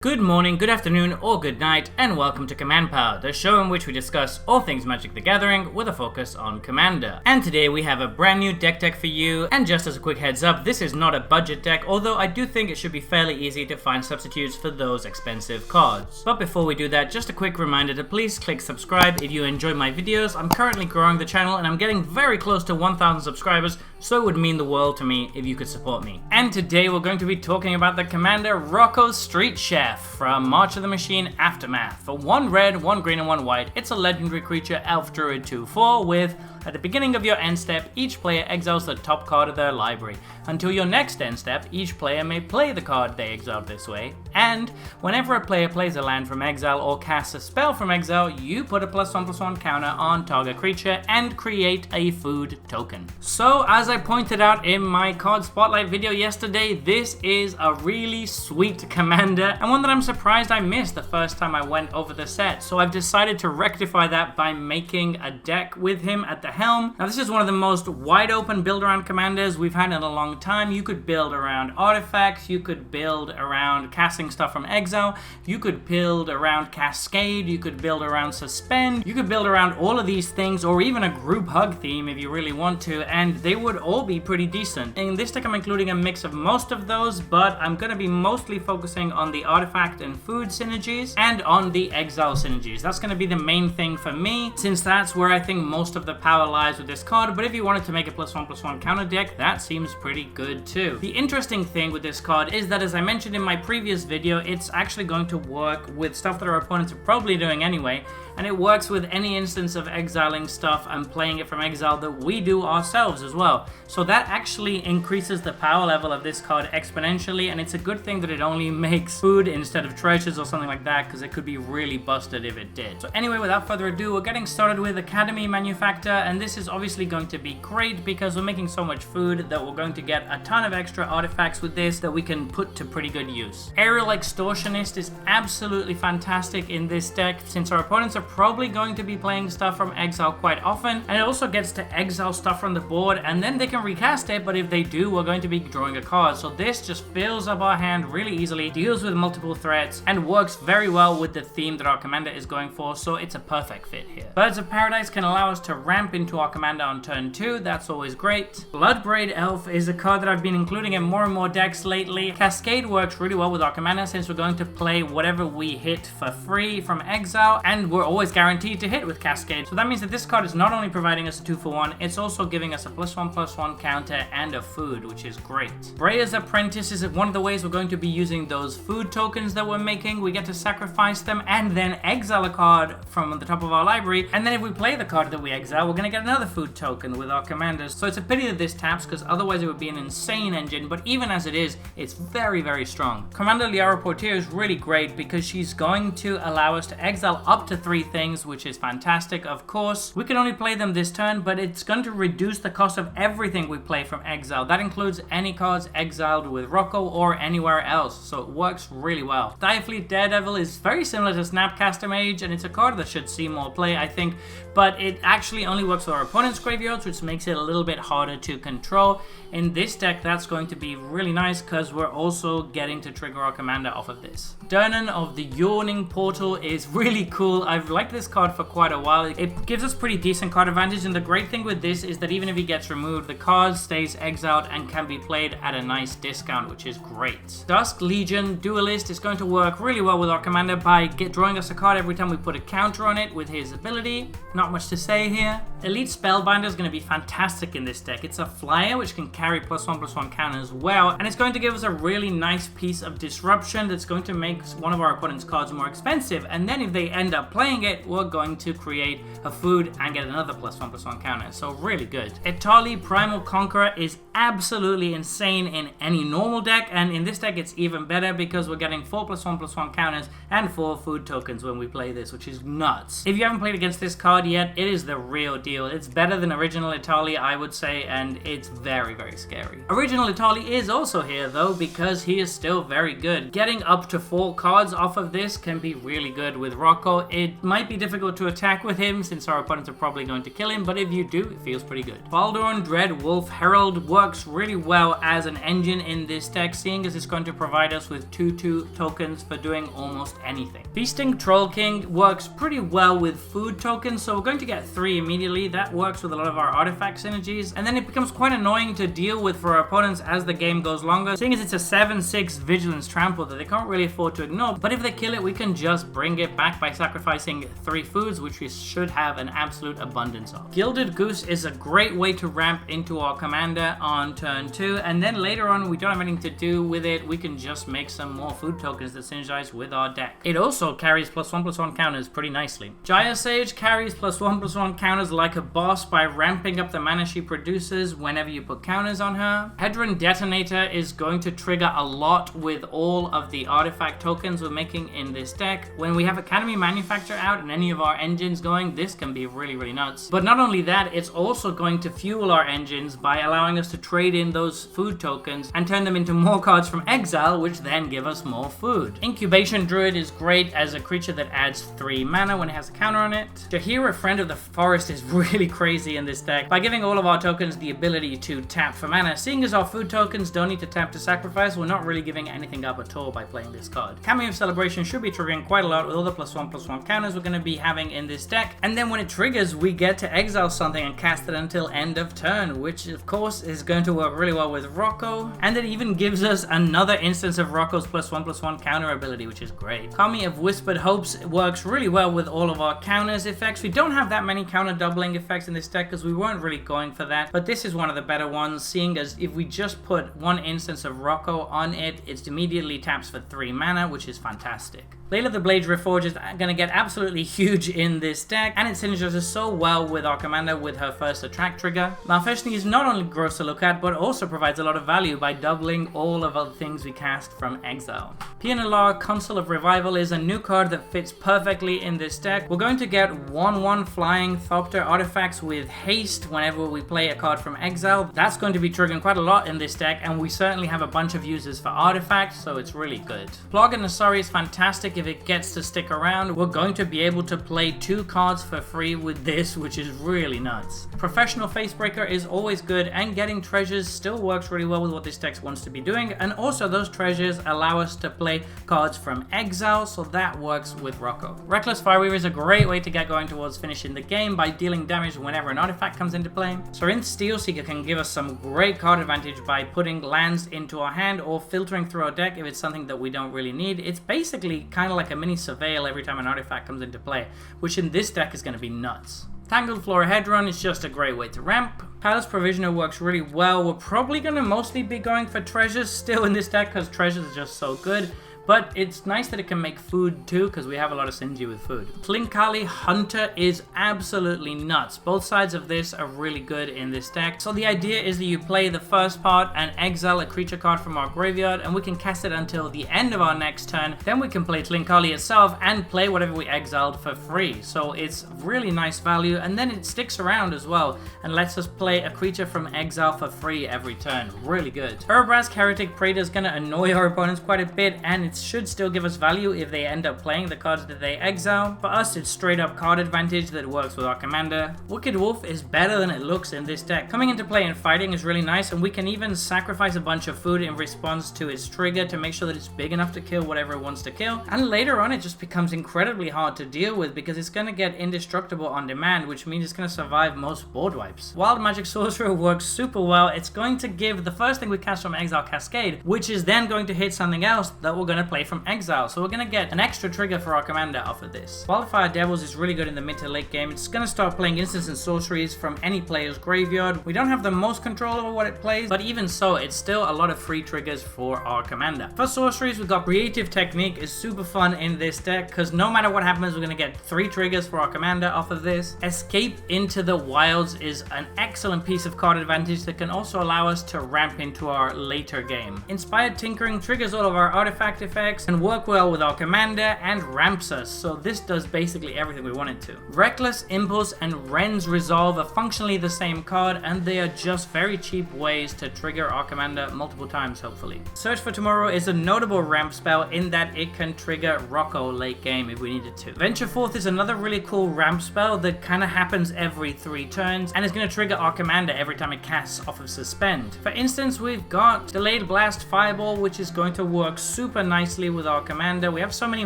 Good morning, good afternoon, or good night, and welcome to Command Power, the show in which we discuss all things Magic the Gathering with a focus on Commander. And today we have a brand new deck for you, and just as a quick heads up, this is not a budget deck, although I do think it should be fairly easy to find substitutes for those expensive cards. But before we do that, just a quick reminder to please click subscribe if you enjoy my videos. I'm currently growing the channel and I'm getting very close to 1,000 subscribers, so it would mean the world to me if you could support me. And today we're going to be talking about the Commander Rocco Street Chef from March of the Machine Aftermath. For 1 red, 1 green, and 1 white, it's a legendary creature, Elf Druid 2/4 with, at the beginning of your end step, each player exiles the top card of their library. Until your next end step, each player may play the card they exiled this way, and whenever a player plays a land from exile or casts a spell from exile, you put a +1/+1 counter on target creature and create a food token. So, as I pointed out in my card spotlight video yesterday, this is a really sweet commander, and one that I'm surprised I missed the first time I went over the set, so I've decided to rectify that by making a deck with him at the helm. Now, this is one of the most wide open build around commanders we've had in a long time. You could build around artifacts, you could build around casting stuff from exile, you could build around Cascade, you could build around Suspend, you could build around all of these things, or even a group hug theme if you really want to, and they would all be pretty decent. In this deck I'm including a mix of most of those, but I'm going to be mostly focusing on the artifact and food synergies and on the exile synergies. That's going to be the main thing for me, since that's where I think most of the power lies with this card. But if you wanted to make a +1/+1 counter deck, that seems pretty good too. The interesting thing with this card is that, as I mentioned in my previous video, it's actually going to work with stuff that our opponents are probably doing anyway, and it works with any instance of exiling stuff and playing it from exile that we do ourselves as well. So that actually increases the power level of this card exponentially, and it's a good thing that it only makes food instead of treasures or something like that, because it could be really busted if it did. So anyway, without further ado, we're getting started with Academy Manufactor, and this is obviously going to be great because we're making so much food that we're going to get a ton of extra artifacts with this that we can put to pretty good use. Aerial Extortionist is absolutely fantastic in this deck, since our opponents are probably going to be playing stuff from exile quite often, and it also gets to exile stuff from the board and then they can recast it, but if they do, we're going to be drawing a card. So this just fills up our hand really easily, deals with multiple threats, and works very well with the theme that our commander is going for, so it's a perfect fit here. Birds of Paradise can allow us to ramp into our commander on turn 2, that's always great. Bloodbraid Elf is a card that I've been including in more and more decks lately. Cascade works really well with our commander since we're going to play whatever we hit for free from exile, and we're always guaranteed to hit with Cascade. So that means that this card is not only providing us a 2-for-1, it's also giving us a +1/+1 counter and a food, which is great. Breya's Apprentice is one of the ways we're going to be using those food tokens that we're making. We get to sacrifice them and then exile a card from the top of our library, and then if we play the card that we exile, we're going to get another food token with our commanders. So it's a pity that this taps, because otherwise it would be an insane engine, but even as it is, it's very, very strong. Commander Liara Portier is really great because she's going to allow us to exile up to 3 things, which is fantastic. Of course, we can only play them this turn, but it's going to reduce the cost of everything we play from exile. That includes any cards exiled with Rocco or anywhere else, so it works really well. Direfleet Daredevil is very similar to Snapcaster Mage, and it's a card that should see more play, I think, but it actually only works with our opponent's graveyards, which makes it a little bit harder to control. In this deck, that's going to be really nice because we're also getting to trigger our commander off of this. Durnan of the Yawning Portal is really cool. I've liked this card for quite a while. It gives us pretty decent card advantage, and the great thing with this is that even if he gets removed, the card stays exiled and can be played at a nice discount, which is great. Dusk Legion Duelist is going to work really well with our commander by drawing us a card every time we put a counter on it with his ability. Not much to say here. Elite Spellbinder is going to be fantastic in this deck. It's a flyer which can carry +1/+1 counter as well, and it's going to give us a really nice piece of disruption that's going to make one of our opponent's cards more expensive, and then if they end up playing it, we're going to create a food and get another +1/+1 counter, so really good. Etali Primal Conqueror is absolutely insane in any normal deck, and in this deck it's even better because we're getting 4 +1/+1 counters and 4 food tokens when we play this, which is nuts. If you haven't played against this card yet, it is the real deal. It's better than original Etali, I would say, and it's very, very scary. Original Etali is also here though, because he is still very good. Getting up to 4 cards off of this can be really good with Rocco. It might be difficult to attack with him since our opponents are probably going to kill him, but if you do, it feels pretty good. Baldorn Dread Wolf Herald works works really well as an engine in this deck, seeing as it's going to provide us with 2/2 tokens for doing almost anything. Feasting Troll King works pretty well with food tokens, so we're going to get 3 immediately. That works with a lot of our artifact synergies, and then it becomes quite annoying to deal with for our opponents as the game goes longer, seeing as it's a 7/6 Vigilance Trample that they can't really afford to ignore. But if they kill it, we can just bring it back by sacrificing 3 foods, which we should have an absolute abundance of. Gilded Goose is a great way to ramp into our commander on turn 2, and then later on we don't have anything to do with it, we can just make some more food tokens that synergize with our deck. It also carries +1/+1 counters pretty nicely. Jaya Sage carries +1/+1 counters like a boss by ramping up the mana she produces whenever you put counters on her. Hedron Detonator is going to trigger a lot with all of the artifact tokens we're making in this deck. When we have Academy Manufacture out and any of our engines going, this can be really nuts. But not only that, it's also going to fuel our engines by allowing us to trade in those food tokens and turn them into more cards from exile, which then give us more food. Incubation Druid is great as a creature that adds 3 mana when it has a counter on it. Jahira, Friend of the Forest, is really crazy in this deck by giving all of our tokens the ability to tap for mana. Seeing as our food tokens don't need to tap to sacrifice, we're not really giving anything up at all by playing this card. Cameo of Celebration should be triggering quite a lot with all the +1/+1 counters we're going to be having in this deck, and then when it triggers, we get to exile something and cast it until end of turn, which of course is going to work really well with Rocco, and it even gives us another instance of Rocco's +1/+1 counter ability, which is great. Kami of Whispered Hopes works really well with all of our counters effects. We don't have that many counter doubling effects in this deck because we weren't really going for that, but this is one of the better ones, seeing as if we just put 1 instance of Rocco on it, it immediately taps for 3 mana, which is fantastic. Layla the Blade Reforged is going to get absolutely huge in this deck, and it synergizes so well with our commander with her first attract trigger. Malfeshni is not only gross to look at, but also provides a lot of value by doubling all of the things we cast from exile. Pianalar, Consul of Revival, is a new card that fits perfectly in this deck. We're going to get 1/1 flying Thopter artifacts with haste whenever we play a card from exile. That's going to be triggering quite a lot in this deck, and we certainly have a bunch of uses for artifacts, so it's really good. Plaga Nasari is fantastic if it gets to stick around. We're going to be able to play 2 cards for free with this, which is really nuts. Professional Facebreaker is always good, and getting treasures still works really well with what this deck wants to be doing, and also those treasures allow us to play cards from exile, so that works with Rocco. Reckless Fireweaver is a great way to get going towards finishing the game by dealing damage whenever an artifact comes into play. Sorinth Steelseeker can give us some great card advantage by putting lands into our hand or filtering through our deck if it's something that we don't really need. It's basically kind of like a mini surveil every time an artifact comes into play, which in this deck is going to be nuts. Tangled Florahedron is just a great way to ramp. Palace Provisioner works really well. We're probably going to mostly be going for treasures still in this deck because treasures are just so good. But it's nice that it can make food too, because we have a lot of synergy with food. Tlinkali Hunter is absolutely nuts. Both sides of this are really good in this deck. So the idea is that you play the first part and exile a creature card from our graveyard, and we can cast it until the end of our next turn. Then we can play Tlinkali itself and play whatever we exiled for free. So it's really nice value, and then it sticks around as well and lets us play a creature from exile for free every turn. Really good. Urabrask Heretic Praetor is going to annoy our opponents quite a bit, and it's should still give us value if they end up playing the cards that they exile. For us, it's straight up card advantage that works with our commander. Wicked Wolf is better than it looks in this deck. Coming into play and fighting is really nice, and we can even sacrifice a bunch of food in response to its trigger to make sure that it's big enough to kill whatever it wants to kill. And later on, it just becomes incredibly hard to deal with because it's going to get indestructible on demand, which means it's going to survive most board wipes. Wild Magic Sorcerer works super well. It's going to give the first thing we cast from exile Cascade, which is then going to hit something else that we're going to play from exile, so we're going to get an extra trigger for our commander off of this. Wildfire Devils is really good in the mid to late game. It's going to start playing instants and sorceries from any player's graveyard. We don't have the most control over what it plays, but even so, it's still a lot of free triggers for our commander. For sorceries, we've got Creative Technique is super fun in this deck, because no matter what happens, we're going to get 3 triggers for our commander off of this. Escape into the Wilds is an excellent piece of card advantage that can also allow us to ramp into our later game. Inspired Tinkering triggers all of our artifact effects, and work well with our commander, and ramps us, so this does basically everything we want it to. Reckless, Impulse, and Ren's Resolve are functionally the same card, and they are just very cheap ways to trigger our commander multiple times, hopefully. Search for Tomorrow is a notable ramp spell in that it can trigger Rocco late game if we needed to. Venture Forth is another really cool ramp spell that kind of happens every 3 turns, and is going to trigger our commander every time it casts off of Suspend. For instance, we've got Delayed Blast Fireball, which is going to work super nicely with our commander. We have so many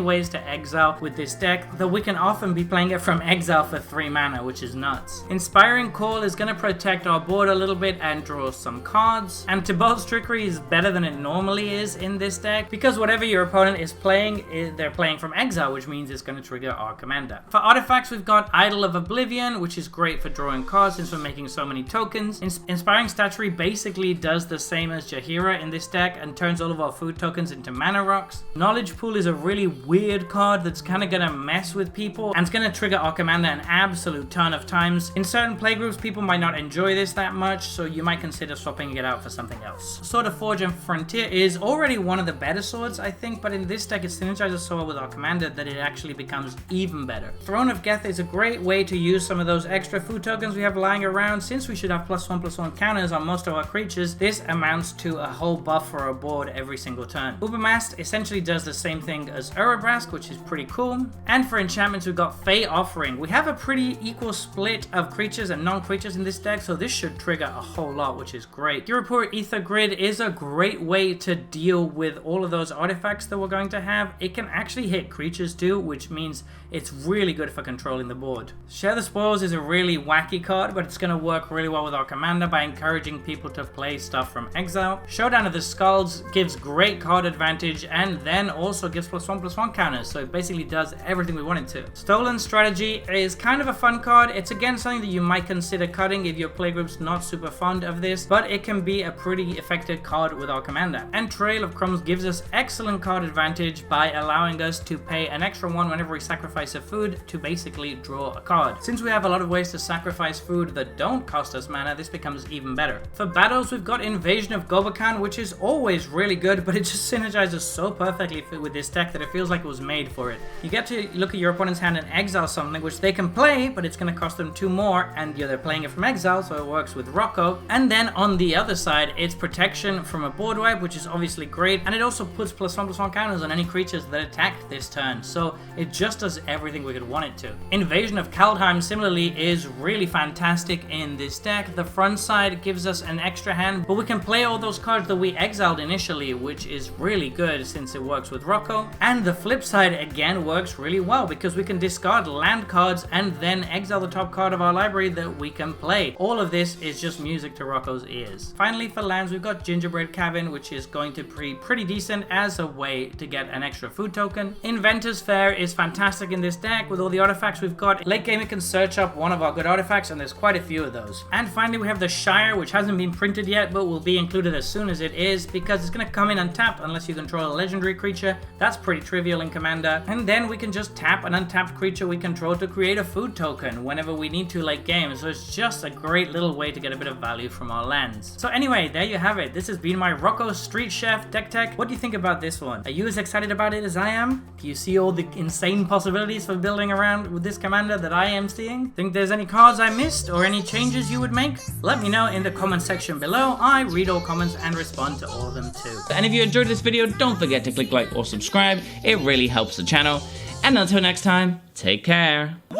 ways to exile with this deck that we can often be playing it from exile for 3 mana, which is nuts. Inspiring Call is going to protect our board a little bit and draw some cards, and Tibalt's Trickery is better than it normally is in this deck, because whatever your opponent is playing, they're playing from exile, which means it's going to trigger our commander. For artifacts, we've got Idol of Oblivion, which is great for drawing cards since we're making so many tokens. Inspiring Statuary basically does the same as Jaheira in this deck and turns all of our food tokens into mana rocks. Knowledge Pool is a really weird card that's kind of going to mess with people, and it's going to trigger our commander an absolute ton of times. In certain playgroups, people might not enjoy this that much, so you might consider swapping it out for something else. Sword of Forge and Frontier is already one of the better swords, I think, but in this deck it synergizes so well with our commander that it actually becomes even better. Throne of Geth is a great way to use some of those extra food tokens we have lying around. Since we should have +1/+1 counters on most of our creatures, this amounts to a whole buff for our board every single turn. Ubermast essentially does the same thing as Urabrask, which is pretty cool. And for enchantments, we've got Fey Offering. We have a pretty equal split of creatures and non-creatures in this deck, so this should trigger a whole lot, which is great. Puripur Ether Grid is a great way to deal with all of those artifacts that we're going to have. It can actually hit creatures too, which means it's really good for controlling the board. Share the Spoils is a really wacky card, but it's going to work really well with our commander by encouraging people to play stuff from exile. Showdown of the Skulls gives great card advantage and then also gives +1/+1 counters, so it basically does everything we want it to. Stolen Strategy is kind of a fun card. It's again something that you might consider cutting if your playgroup's not super fond of this, but it can be a pretty effective card with our commander. And Trail of Crumbs gives us excellent card advantage by allowing us to pay an extra 1 whenever we sacrifice a food to basically draw a card. Since we have a lot of ways to sacrifice food that don't cost us mana, this becomes even better. For battles, we've got Invasion of Gobakhan, which is always really good, but it just synergizes so perfectly with this deck that it feels like it was made for it. You get to look at your opponent's hand and exile something, which they can play, but it's going to cost them 2 more, and they're playing it from exile, so it works with Rocco. And then on the other side, it's protection from a board wipe, which is obviously great, and it also puts +1/+1 counters on any creatures that attack this turn, so it just does everything we could want it to. Invasion of Kaldheim similarly is really fantastic in this deck. The front side gives us an extra hand, but we can play all those cards that we exiled initially, which is really good since it works with Rocco. And the flip side again works really well because we can discard land cards and then exile the top card of our library that we can play. All of this is just music to Rocco's ears. Finally, for lands, we've got Gingerbread Cabin, which is going to be pretty decent as a way to get an extra food token. Inventor's Fair is fantastic in this deck with all the artifacts we've got. Late game, you can search up one of our good artifacts, and there's quite a few of those. And finally, we have the Shire, which hasn't been printed yet, but will be included as soon as it is, because it's going to come in untapped unless you control a legendary creature. That's pretty trivial in Commander. And then we can just tap an untapped creature we control to create a food token whenever we need to late game. So it's just a great little way to get a bit of value from our lands. So anyway, there you have it. This has been my Rocco Street Chef deck tech. What do you think about this one? Are you as excited about it as I am? Do you see all the insane possibilities for building around with this commander that I am seeing? Think there's any cards I missed or any changes you would make? Let me know in the comment section below. I read all comments and respond to all of them too. And if you enjoyed this video, don't forget to click like or subscribe. It really helps the channel. And until next time, take care. Woo!